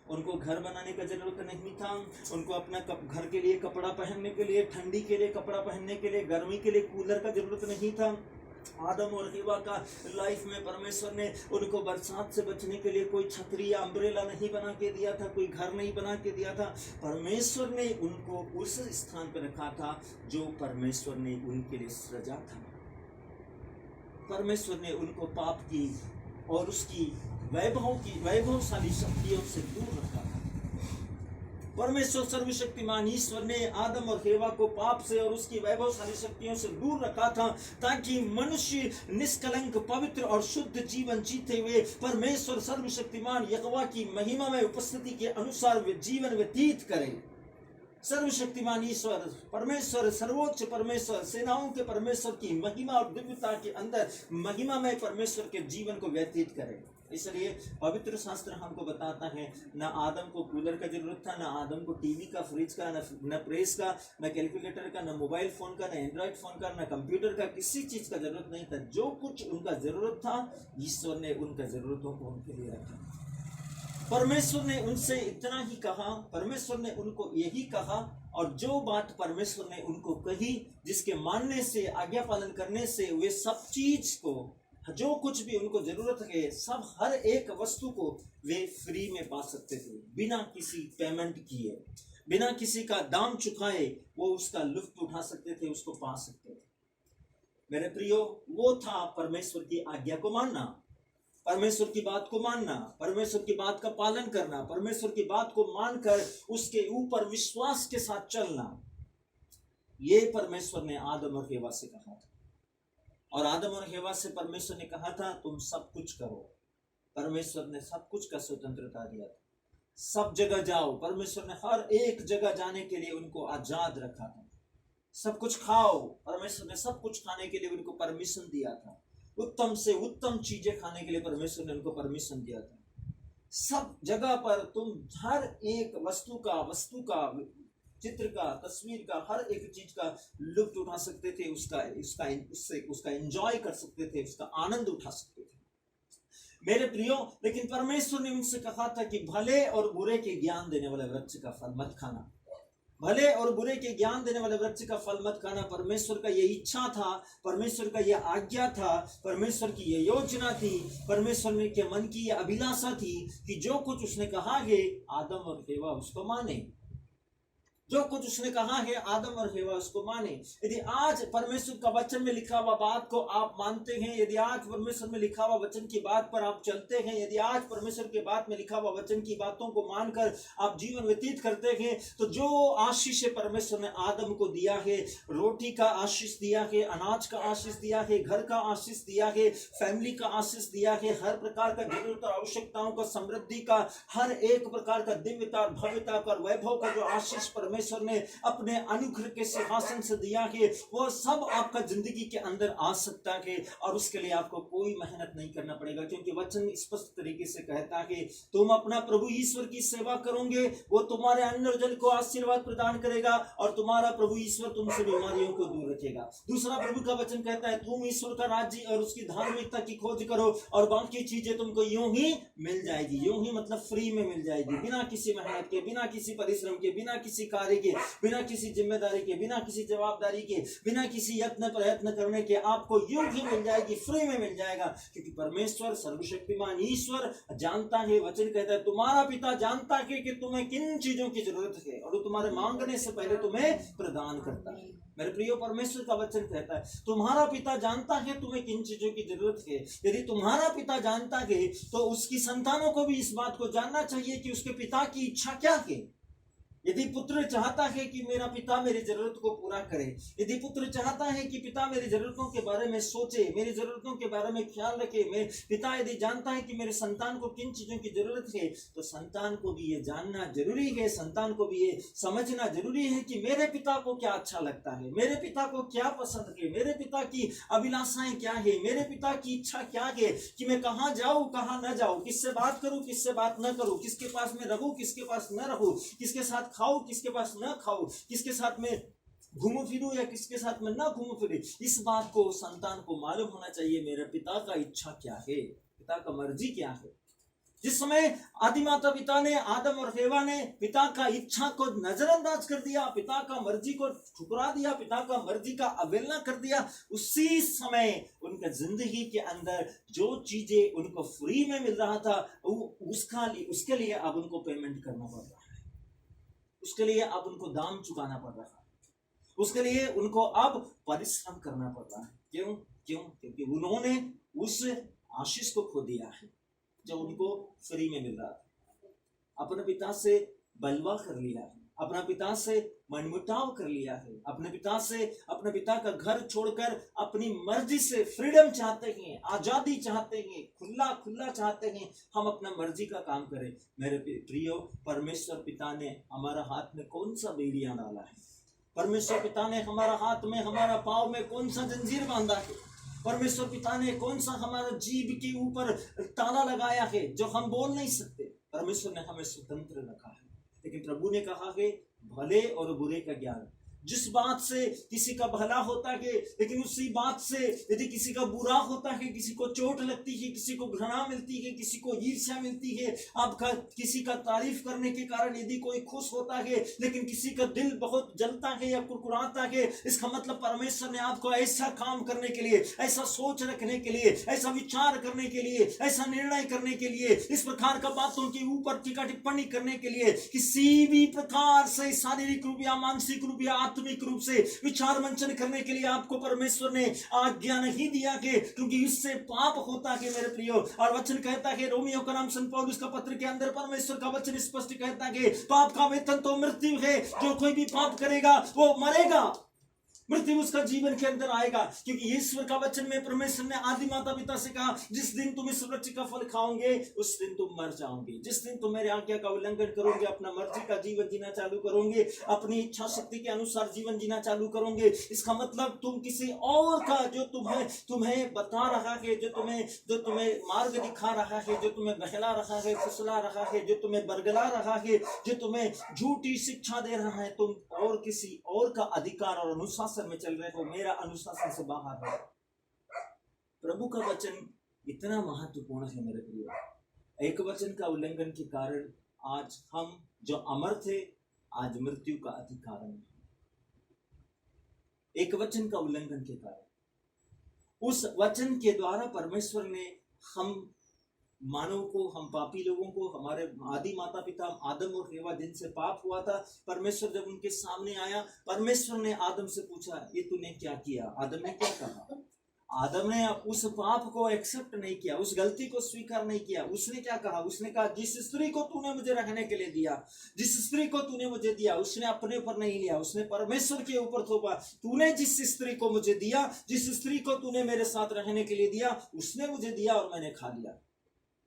उनको घर बनाने का जरूरत नहीं था, उनको अपना घर के लिए कपड़ा पहनने के लिए, ठंडी के लिए कपड़ा पहनने के लिए, गर्मी के लिए कूलर का जरूरत नहीं था। आदम और हवा का लाइफ में परमेश्वर ने उनको बरसात से बचने के लिए कोई छतरी या अम्ब्रेला नहीं बना के दिया था, कोई घर नहीं बना के दिया था। परमेश्वर ने उनको उस स्थान पर रखा था जो परमेश्वर ने उनके लिए सृजा था। परमेश्वर ने उनको पाप की और उसकी वैभवशाली शक्तियों से दूर रखा था। परमेश्वर सर्वशक्तिमान ईश्वर ने आदम और हेवा को पाप से और उसकी वैभवशाली शक्तियों से दूर रखा था, ताकि मनुष्य निष्कलंक, पवित्र और शुद्ध जीवन जीते हुए परमेश्वर सर्वशक्तिमान यहोवा की महिमामय उपस्थिति के अनुसार वे जीवन व्यतीत करें। सर्वशक्तिमान ईश्वर परमेश्वर, सर्वोच्च परमेश्वर, सेनाओं के परमेश्वर की महिमा और दिव्यता के अंदर महिमामय परमेश्वर के जीवन को व्यतीत करें। इसलिए पवित्र शास्त्र हमको बताता है, न आदम को कूलर का जरूरत था, न आदम को टीवी का, फ्रिज का, न प्रेस का, न कैलकुलेटर का, न मोबाइल फोन का, न एंड्रॉइड फोन का, न कंप्यूटर का, किसी चीज का जरूरत नहीं था। जो कुछ उनका जरूरत था ईश्वर ने उनका जरूरतों को उनके लिए रखा। परमेश्वर ने उनसे इतना ही कहा, परमेश्वर ने उनको यही कहा, और जो बात परमेश्वर ने उनको कही, जिसके मानने से, आज्ञा पालन करने से वे सब चीज को, जो कुछ भी उनको जरूरत है, सब हर एक वस्तु को वे फ्री में पा सकते थे, बिना किसी पेमेंट किए, बिना किसी का दाम चुकाए वो उसका लुत्फ उठा सकते थे, उसको पा सकते थे। मेरे प्रियो, वो था परमेश्वर की आज्ञा को मानना, परमेश्वर की बात को मानना, परमेश्वर की बात का पालन करना, परमेश्वर की बात को मानकर उसके ऊपर विश्वास के साथ चलना। ये परमेश्वर ने आदम और हेवा से कहा था, और आदम और हेवा से परमेश्वर ने कहा था तुम सब कुछ करो। परमेश्वर ने सब कुछ का स्वतंत्रता दिया था, सब जगह जाओ। परमेश्वर ने हर एक जगह जाने के लिए उनको आजाद रखा था। सब कुछ खाओ, परमेश्वर ने सब कुछ खाने के लिए उनको परमिशन दिया था। उत्तम से उत्तम चीजें खाने के लिए परमेश्वर ने उनको परमिशन दिया था। सब जगह पर तुम हर एक वस्तु का, चित्र का, तस्वीर का, हर एक चीज का लुत्फ उठा सकते थे, उसका एंजॉय कर सकते थे, उसका आनंद उठा सकते थे। मेरे प्रियो, लेकिन परमेश्वर ने उनसे कहा था कि भले और बुरे के ज्ञान देने वाले वृक्ष का फल मत खाना, भले और बुरे के ज्ञान देने वाले वृक्ष का फल मत खाना। परमेश्वर का ये इच्छा था, परमेश्वर का ये आज्ञा था, परमेश्वर की ये योजना थी, परमेश्वर के मन की ये अभिलाषा थी कि जो कुछ उसने कहा है आदम और हेवा उसको माने, जो कुछ उसने कहा है आदम और हेवा उसको माने। यदि आज परमेश्वर का वचन में लिखा हुआ बात को आप मानते हैं, यदि आज परमेश्वर में लिखा हुआ वचन की बात पर आप चलते हैं, यदि आज परमेश्वर के बात में लिखा हुआ वचन की बातों को मानकर आप जीवन व्यतीत करते हैं, तो जो आशीष परमेश्वर ने आदम को दिया है, रोटी का आशीष दिया है, अनाज का आशीष दिया है, घर का आशीष दिया है, फैमिली का आशीष दिया है, हर प्रकार का जरूरत और आवश्यकताओं का, समृद्धि का, हर एक प्रकार का दिव्यता और भव्यता का, वैभव का जो आशीष परमेश्वर ने अपने अनुग्रह के सिंहासन से दिया है, वो सब आपका जिंदगी के अंदर आ सकता है। और उसके लिए आपको कोई मेहनत नहीं करना पड़ेगा, क्योंकि वचन स्पष्ट तरीके से कहता है तुम अपना प्रभु ईश्वर की सेवा करोगे, वो तुम्हारे अन्न और जल को आशीर्वाद प्रदान करेगा, और तुम्हारा प्रभु ईश्वर तुमसे बीमारियों को दूर रखेगा। दूसरा प्रभु का वचन कहता है तुम ईश्वर का राज्य और उसकी धार्मिकता की खोज करो, और बाकी चीजें तुमको यूं ही मिल जाएगी। यूं ही मतलब फ्री में मिल जाएगी, बिना किसी मेहनत के, बिना किसी परिश्रम के, बिना किसी कार्य के, बिना किसी जिम्मेदारी के, बिना किसी जवाबदारी के, बिना किसी यत्न प्रयत्न करने के आपको यूं ही मिल जाएगी, फ्री में मिल जाएगा। क्योंकि परमेश्वर सर्वशक्तिमान ईश्वर जानता है, वचन कहता है तुम्हारा पिता जानता है कि तुम्हें किन चीजों की जरूरत है, और वो तुम्हारे मांगने से पहले तुम्हें प्रदान करता है। मेरे प्रियो, परमेश्वर का वचन कहता है तुम्हारा पिता जानता है तुम्हें किन चीजों की जरूरत है। यदि तुम्हारा पिता जानता है तो उसकी संतानों को भी इस बात को जानना चाहिए कि उसके पिता की इच्छा क्या है। यदि पुत्र चाहता है कि मेरा पिता मेरी जरूरत को पूरा करे, यदि पुत्र चाहता है कि पिता मेरी जरूरतों के बारे में सोचे, मेरी जरूरतों के बारे में ख्याल रखे, मेरे पिता यदि जानता है कि मेरे संतान को किन चीजों की जरूरत है, तो संतान को भी ये जानना जरूरी है, संतान को भी ये समझना जरूरी है कि मेरे पिता को क्या अच्छा लगता है, मेरे पिता को क्या पसंद है, मेरे पिता की अभिलाषाएं क्या है, मेरे पिता की इच्छा क्या है, कि मैं कहाँ जाऊं कहाँ न जाऊं, किससे बात करूं किससे बात न करूं, किसके पास में रहूं किसके पास न रहूं, किसके साथ खाऊं किसके पास न खाऊं, किसके साथ में घूमू फिरूं या किसके साथ में ना घूमू फिरूं। इस बात को संतान को मालूम होना चाहिए, मेरे पिता का इच्छा क्या है, पिता का मर्जी क्या है। जिस समय आदि माता पिता ने, आदम और हेवा ने पिता का इच्छा को नजरअंदाज कर दिया, पिता का मर्जी को ठुकरा दिया, पिता का मर्जी का अवहेलना कर दिया, उसी समय उनके जिंदगी के अंदर जो चीजें उनको फ्री में मिल रहा था उसके लिए अब उनको पेमेंट करना पड़ रहा है, उसके लिए अब उनको दाम चुकाना पड़ रहा है, उसके लिए उनको अब परिश्रम करना पड़ रहा है। क्यों? क्योंकि उन्होंने उस आशीष को खो दिया है जो उनको फ्री में मिल रहा था। अपने पिता से बलवा कर लिया है, अपना पिता से मनमुटाव कर लिया है, अपने पिता से, अपने पिता का घर छोड़कर अपनी मर्जी से फ्रीडम चाहते हैं, आजादी चाहते हैं, खुला खुला चाहते हैं, हम अपना मर्जी का काम करें। मेरे प्रियो, परमेश्वर पिता ने हमारा हाथ में कौन सा बेड़िया डाला है? परमेश्वर पिता ने हमारा हाथ में, हमारा पाँव में कौन सा जंजीर बांधा है? परमेश्वर पिता ने कौन सा हमारा जीभ के ऊपर ताला लगाया है जो हम बोल नहीं सकते? परमेश्वर ने हमें स्वतंत्र रखा है, लेकिन प्रभु ने कहा है भले और बुरे का ज्ञान। जिस बात से किसी का भला होता है, लेकिन उसी बात से यदि किसी का बुरा होता है, किसी को चोट लगती है, किसी को घृणा मिलती है, किसी को ईर्ष्या मिलती है, आपका किसी का तारीफ करने के कारण यदि कोई खुश होता है, लेकिन किसी का दिल बहुत जलता है या कुरकुराता है, इसका मतलब परमेश्वर ने आपको ऐसा काम करने के लिए, ऐसा सोच रखने के लिए, ऐसा विचार करने के लिए, ऐसा निर्णय करने के लिए, इस प्रकार का बातों के ऊपर टीका टिप्पणी करने के लिए, किसी भी प्रकार से शारीरिक रूप या मानसिक रूप या आत्मिक रूप से विचार मंचन करने के लिए आपको परमेश्वर ने आज्ञा नहीं दिया कि, क्योंकि इससे पाप होता है मेरे प्रियो। और वचन कहता है, रोमियो का नाम संत पौलुस का पत्र के अंदर परमेश्वर का वचन स्पष्ट कहता है कि पाप का वेतन तो मृत्यु है, जो कोई भी पाप करेगा वो मरेगा, मृत्यु उसका जीवन के अंदर आएगा। क्योंकि ईश्वर का वचन में परमेश्वर ने आदि माता पिता से कहा, जिस दिन तुम इस वृक्ष का फल खाओगे उस दिन तुम मर जाओगे, जिस दिन तुम मेरे आज्ञा का उल्लंघन करोगे, अपना मर्जी का जीवन जीना चालू करोगे, अपनी इच्छा शक्ति के अनुसार जीवन जीना चालू करोगे, इसका मतलब तुम किसी और का जो तुम्हें बता रहा है, जो तुम्हें मार्ग दिखा रहा है, जो तुम्हें बहला रहा है, फुसला रहा है, जो तुम्हें बरगला रहा है, जो तुम्हें झूठी शिक्षा दे रहा है, तुम और किसी और का अधिकार और अनुशासन में चल रहे हो, मेरा अनुशासन से बाहर है। प्रभु का वचन इतना महत्वपूर्ण है मेरे प्रियो। एक वचन का उल्लंघन के कारण आज हम जो अमर थे आज मृत्यु का अधिकार है। एक वचन का उल्लंघन के कारण, उस वचन के द्वारा परमेश्वर ने हम मानव को, हम पापी लोगों को, हमारे आदि माता पिता आदम और हेवा जिनसे पाप हुआ था, परमेश्वर जब उनके सामने आया, परमेश्वर ने आदम से पूछा, ये तूने क्या किया? आदम ने क्या कहा? आदम ने उस पाप को एक्सेप्ट नहीं किया, उस गलती को स्वीकार नहीं किया। उसने क्या कहा? उसने कहा, जिस स्त्री को तूने मुझे रखने के लिए दिया, जिस स्त्री को तूने मुझे दिया, उसने अपने ऊपर नहीं लिया, उसने परमेश्वर के ऊपर थोपा। तूने जिस स्त्री को मुझे दिया, जिस स्त्री को तूने मेरे साथ रहने के लिए दिया, उसने मुझे दिया और मैंने खा लिया।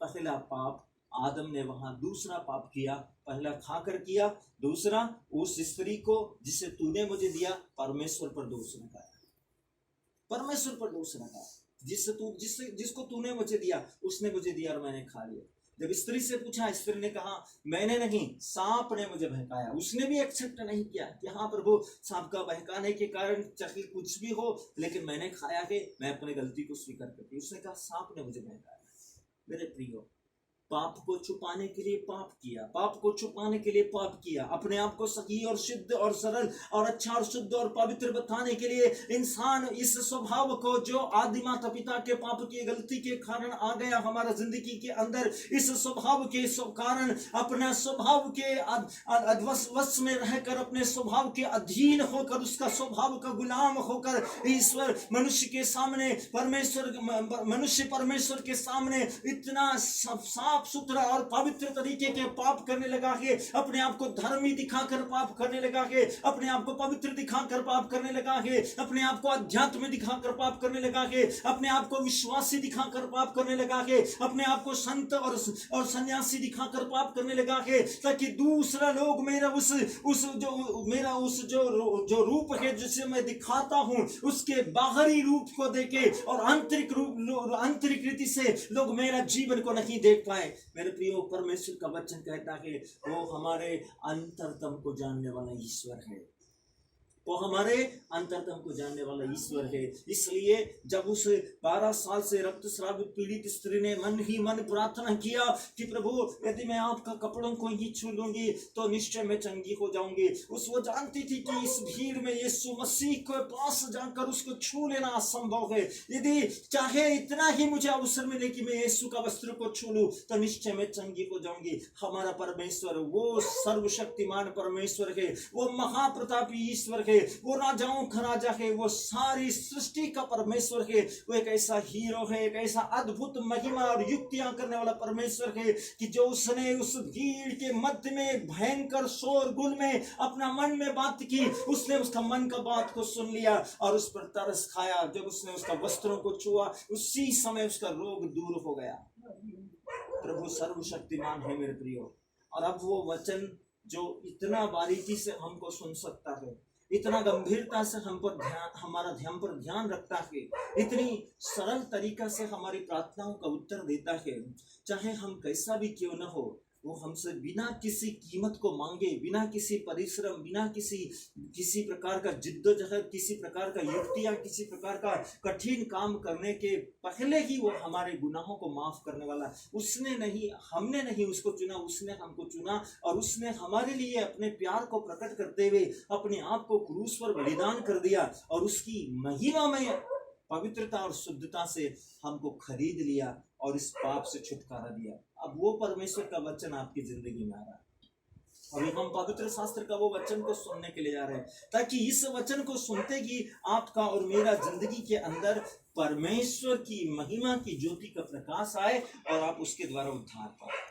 पहला पाप आदम ने वहां दूसरा पाप किया, पहला खाकर किया, दूसरा उस स्त्री को जिसे तूने मुझे दिया परमेश्वर पर दोष लगाया, परमेश्वर पर दोष लगाया। जिसको तूने मुझे दिया उसने मुझे दिया और मैंने खा लिया। जब स्त्री से पूछा, स्त्री ने कहा मैंने नहीं, सांप ने मुझे बहकाया। उसने भी एक्सेप्ट नहीं किया कि हाँ प्रभु, सांप का बहकाने के कारण चाहे कुछ भी हो, लेकिन मैंने खाया है, मैं अपनी गलती को स्वीकार करती। उसने कहा सांप ने मुझे बहकाया। मेरे प्रियो, पाप को छुपाने के लिए पाप किया, पाप को छुपाने के लिए पाप किया, अपने आप को सही और शुद्ध और सरल और अच्छा और शुद्ध और पवित्र बताने के लिए इंसान इस स्वभाव को जो आदि माता पिता के पाप की गलती के कारण आ गया हमारा जिंदगी के अंदर, इस स्वभाव के कारण अपना स्वभाव के वश में रहकर, अपने स्वभाव के अधीन होकर, उसका स्वभाव का गुलाम होकर ईश्वर मनुष्य के सामने, मनुष्य परमेश्वर के सामने इतना साफ सुथरा और पवित्र तरीके के पाप करने लगा है। अपने आप को धर्मी दिखाकर पाप करने लगा है, अपने आप को पवित्र दिखाकर पाप करने लगा है, अपने आप को अध्यात्म दिखाकर पाप करने लगा है, अपने आप को विश्वासी दिखाकर पाप करने लगा है, अपने आप को संत और सन्यासी दिखाकर पाप करने लगा है, ताकि दूसरा लोग मेरा जो रूप है जिसे मैं दिखाता हूं उसके बाहरी रूप को देखे और आंतरिक रीति से लोग मेरा जीवन को नहीं देख पाए। मेरे प्रियो, परमेश्वर का वचन कहता है वो हमारे अंतरतम को जानने वाला ईश्वर है। वो हमारे अंतरतम को जानने वाला ईश्वर है। इसलिए जब उस 12 साल से रक्तस्राव पीड़ित स्त्री ने मन ही मन प्रार्थना किया कि प्रभु यदि मैं आपका कपड़ों को ही छू लूंगी तो निश्चय मैं चंगी हो जाऊंगी। वो जानती थी कि इस भीड़ में यीशु मसीह के पास जाकर उसको छू लेना असंभव है। यदि चाहे इतना ही मुझे अवसर मिले कि मैं यीशु का वस्त्र को छू लूं तो निश्चय मैं चंगी हो जाऊंगी। हमारा परमेश्वर वो सर्वशक्तिमान परमेश्वर है, वो महाप्रतापी ईश्वर है, वो राजाओं का राजा है, वो सारी सृष्टि का परमेश्वर है। वो एक ऐसा हीरो है, एक ऐसा अद्भुत महिमा और युक्तियां करने वाला परमेश्वर है कि जो उसने उस भीड़ के मध्य में भयंकर शोरगुल में अपना मन में बात की, उसने उसका मन का बात को सुन लिया और उस पर तरस खाया। जब उसने उसका वस्त्रों को छुआ उसी समय उसका रोग दूर हो गया। प्रभु सर्वशक्तिमान है मेरे प्रियो। और अब वो वचन जो इतना बारीकी से हमको सुन सकता है, इतना गंभीरता से हम पर ध्यान रखता है, इतनी सरल तरीका से हमारी प्रार्थनाओं का उत्तर देता है, चाहे हम कैसा भी क्यों न हो, वो हमसे बिना किसी कीमत को मांगे, बिना किसी परिश्रम, बिना किसी प्रकार का जिद्दोजहद, किसी प्रकार का युक्ति या किसी प्रकार का कठिन काम करने के पहले ही वो हमारे गुनाहों को माफ करने वाला। उसने नहीं, हमने नहीं उसको चुना, उसने हमको चुना और उसने हमारे लिए अपने प्यार को प्रकट करते हुए अपने आप को क्रूस पर बलिदान कर दिया और उसकी महिमा में पवित्रता और शुद्धता से हमको खरीद लिया और इस पाप से छुटकारा दिया। अब वो परमेश्वर का वचन आपकी जिंदगी में आ रहा है। अभी हम पवित्र शास्त्र का वो वचन को सुनने के लिए जा रहे हैं, ताकि इस वचन को सुनते ही आपका और मेरा जिंदगी के अंदर परमेश्वर की महिमा की ज्योति का प्रकाश आए और आप उसके द्वारा उद्धार पाए।